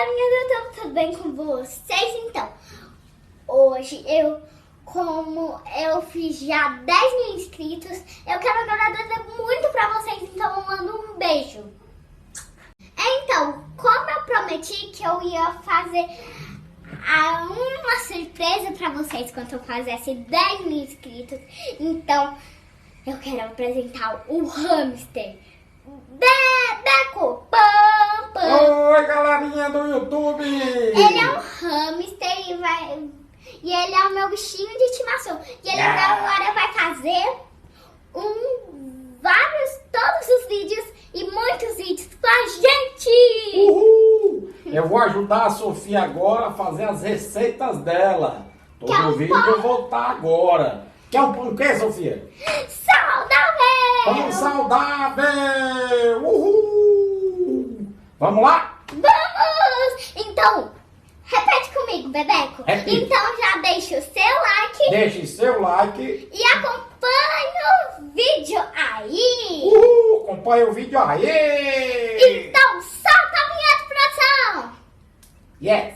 galerinha do YouTube, tudo bem com vocês? Então, hoje como eu fiz já 10 mil inscritos, eu quero agradecer muito pra vocês, então eu mando um beijo. Então, como eu prometi que eu ia fazer uma surpresa pra vocês quando eu fizesse 10 mil inscritos, então eu quero apresentar o hamster Bebeco. Oi, galerinha do YouTube! Ele é um hamster e ele é o meu bichinho de estimação. E ele agora vai fazer todos os vídeos e muitos vídeos com a gente! Uhul! Eu vou ajudar a Sofia agora a fazer as receitas dela. Todo vídeo eu vou estar agora. Quer um pão o quê, Sofia? Saudável! Pão saudável! Uhul! Vamos lá? Vamos! Então, repete comigo, Bebeco. Repite. Então já deixa o seu like. Deixe seu like. E acompanha o vídeo aí. Uhul! Acompanha o vídeo aí! Então solta a vinheta, produção. Yes!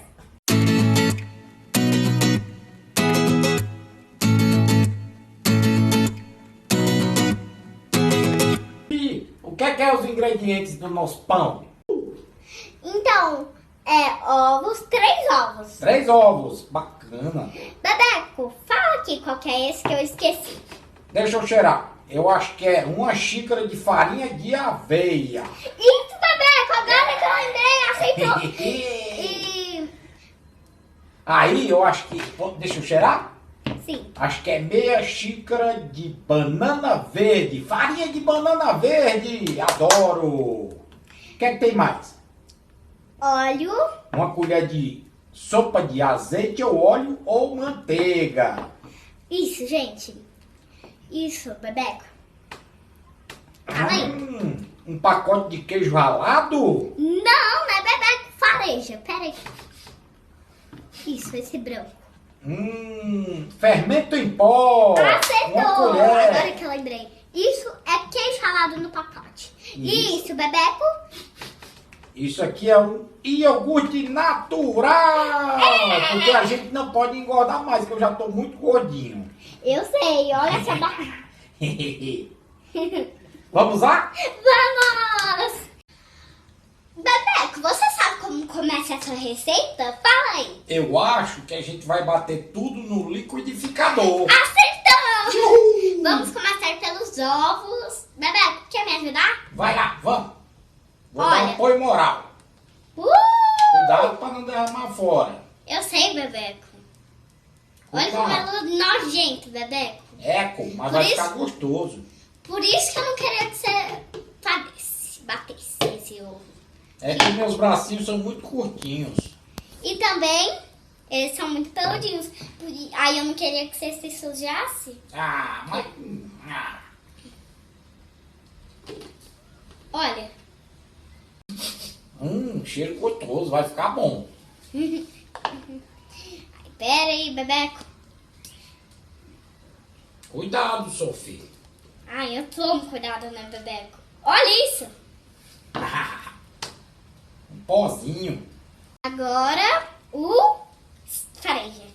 E o que é os ingredientes do nosso pão? Então, ovos, 3 ovos. 3 ovos, bacana. Bebeco, fala aqui qual que é esse que eu esqueci. Deixa eu cheirar. Eu acho que é 1 xícara de farinha de aveia. Isso, Bebeco, agora que eu lembrei, aceitou. E... Aí eu acho que... Deixa eu cheirar? sim, Acho que é meia xícara de banana verde. Farinha de banana verde. Adoro. O que é que tem mais? óleo, 1 colher de sopa de azeite ou óleo ou manteiga. isso, gente. Isso, Bebeco. Fala aí. Um pacote de queijo ralado? Não, né, Bebeco? Fareja, pera aí. Isso, esse branco. Fermento em pó. 1 Acertou! colher. Agora que eu lembrei. Isso é queijo ralado no pacote. Isso, Bebeco. Isso aqui é um iogurte natural. Porque a gente não pode engordar mais, que eu já tô muito gordinho. Eu sei, olha essa barra. Vamos lá? Vamos! Bebeco, você sabe como começa essa receita? Fala aí. Eu acho que a gente vai bater tudo no liquidificador. Acertou! Vamos começar pelos ovos. Bebeco, quer me ajudar? Vai lá, vamos. Vou Olha. dar um apoio moral. Cuidado para não derramar fora. Eu sei, Bebeco. Olha como Cuidado. é nojento, Bebeco. Eco, mas Por vai isso- ficar gostoso. Por isso que eu não queria que você batesse esse ovo. É que meus bracinhos são muito curtinhos. E também, eles são muito peludinhos. Aí eu não queria que você se sujasse. Ah, mas... Olha. Cheiro gostoso, vai ficar bom. Pera aí, Bebeco. Cuidado, Sofia. Ai, eu tomo cuidado, né, Bebeco? Olha isso. Um pozinho. Agora, o fareja.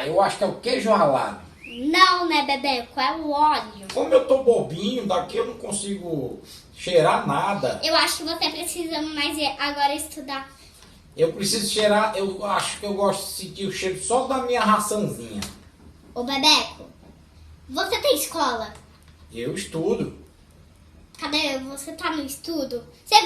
Eu acho que é o queijo ralado. Não, né, Bebeco? É o óleo. Como eu tô bobinho, daqui eu não consigo cheirar nada. Eu acho que você precisa mais agora estudar. Eu preciso cheirar, eu acho que eu gosto de sentir o cheiro só da minha raçãozinha. Ô, Bebeco, você tem escola? Eu estudo. Cadê? Você tá no estudo? Você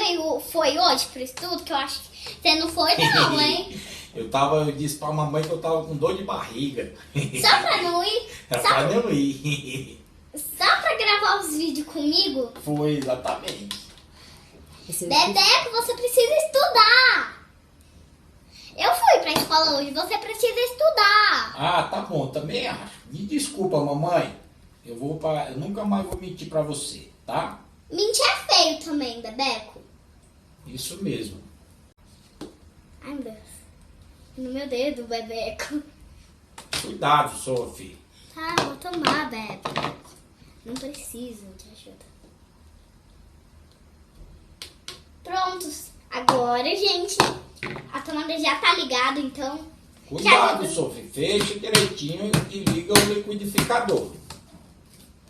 foi hoje pro estudo? Que eu acho que você não foi não, hein? Eu disse pra mamãe que eu tava com dor de barriga. Só pra não ir? Era Só, pra não ir. só pra gravar os vídeos comigo? Foi, exatamente. Bebeco, você precisa estudar. Eu fui pra escola hoje, você precisa estudar. Ah, tá bom, também acho. Me desculpa, mamãe. Eu nunca mais vou mentir pra você, tá? Mentir é feio também, Bebeco. Isso mesmo. Ai, meu Deus. No meu dedo, Bebeco. Cuidado, Sophie. Tá, vou tomar, Bebeco. Não preciso de ajuda. Prontos. Agora, gente, a tomada já tá ligada, então... Cuidado, Sofia. Fecha direitinho e liga o liquidificador.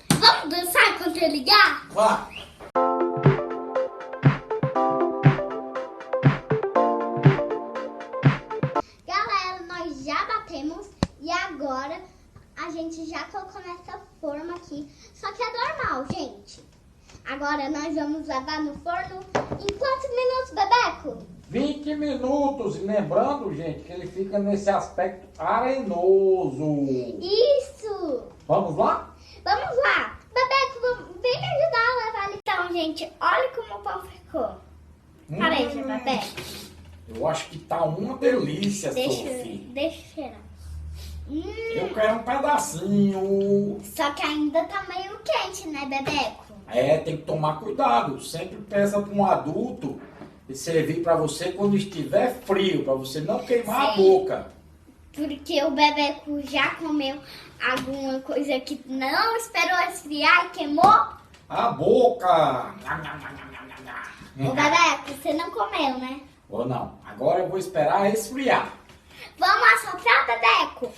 Vamos dançar quando eu ligar? Vá. Galera, nós já batemos e agora a gente já colocou nessa forma aqui. Só que é normal, gente. Agora nós vamos levar no forno em quantos minutos, Bebeco? 20 minutos. E lembrando, gente, que ele fica nesse aspecto arenoso. Isso! Vamos lá? Vamos lá. Bebeco, vem me ajudar a levar ali. Então, gente, olha como o pão ficou. Parece, Bebeco. Eu acho que tá uma delícia, Sofia. Deixa eu cheirar. Eu quero um pedacinho. Só que ainda tá meio quente, né, Bebeco? Tem que tomar cuidado. Sempre peça para um adulto servir para você quando estiver frio, para você não queimar a boca. Porque o Bebeco já comeu alguma coisa que não esperou esfriar e queimou. A boca! O Bebeco, você não comeu, né? Ou não? Agora eu vou esperar esfriar. Vamos assoprar, Bebeco?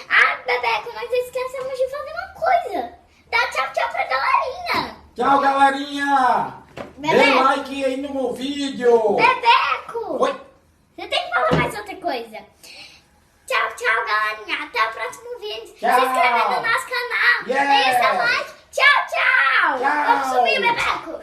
Ah, Bebeco, nós esquecemos de fazer uma coisa. Dá tchau pra galerinha. Tchau, galerinha! Bebeco. Dê like aí no meu vídeo! Bebeco! Oi? Você tem que falar mais outra coisa. Tchau, galerinha. Até o próximo vídeo. Tchau. Se inscreva no nosso canal. Yeah. Deixa seu like. Tchau. Tchau. Vamos subir, Bebeco.